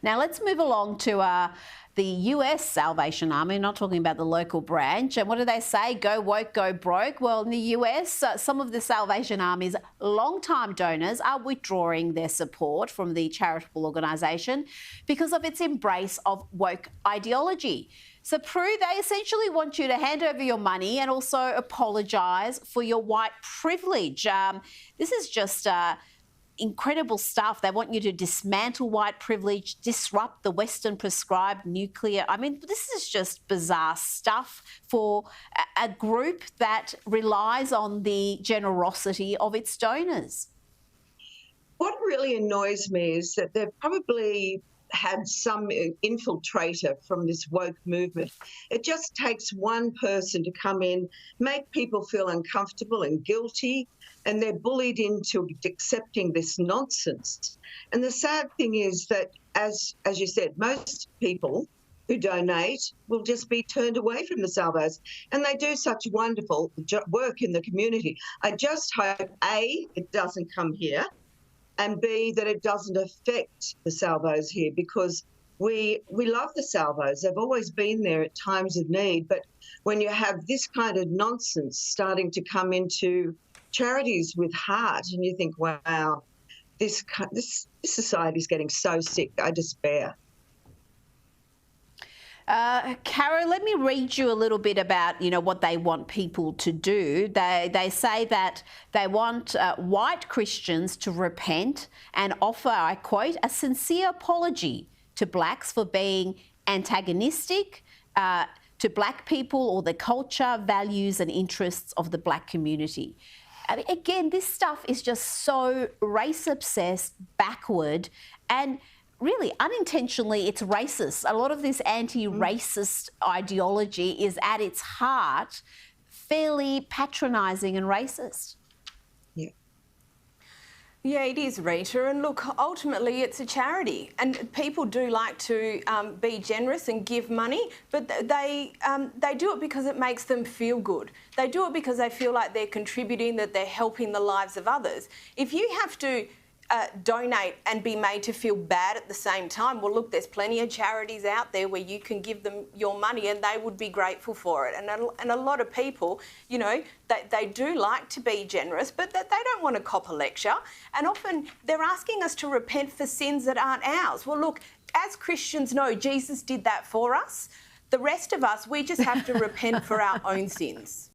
Now let's move along to the US Salvation Army. I'm not talking about the local branch. And what do they say? Go woke, go broke. Well, in the US, some of the Salvation Army's long-time donors are withdrawing their support from the charitable organisation because of its embrace of woke ideology. So, Prue, they essentially want you to hand over your money and also apologise for your white privilege. This is just incredible stuff. They want you to dismantle white privilege, disrupt the Western prescribed nuclear. I mean, this is just bizarre stuff for a group that relies on the generosity of its donors. What really annoys me is that they've probably had some infiltrator from this woke movement. It just takes one person to come in, make people feel uncomfortable and guilty, and they're bullied into accepting this nonsense. And the sad thing is that, as you said, most people who donate will just be turned away from the Salvos, and they do such wonderful work in the community. I just hope, A, it doesn't come here, and B, that it doesn't affect the Salvos here, because we love the Salvos. They've always been there at times of need. But when you have this kind of nonsense starting to come into charities with heart, and you think, wow, this society is getting so sick, I despair. Caro, let me read you a little bit about, what they want people to do. They say that they want white Christians to repent and offer, I quote, a sincere apology to blacks for being antagonistic to black people or the culture, values and interests of the black community. I mean, again, this stuff is just so race-obsessed, backward, and really, unintentionally, it's racist. A lot of this anti-racist ideology is at its heart fairly patronising and racist. Yeah, it is, Rita. And look, ultimately, it's a charity, and people do like to be generous and give money, but they do it because it makes them feel good. They do it because they feel like they're contributing, that they're helping the lives of others. If you have to donate and be made to feel bad at the same time, well, look, there's plenty of charities out there where you can give them your money and they would be grateful for it. And a lot of people, they do like to be generous, but they don't want to cop a lecture. And often they're asking us to repent for sins that aren't ours. Well, look, as Christians know, Jesus did that for us. The rest of us, we just have to repent for our own sins.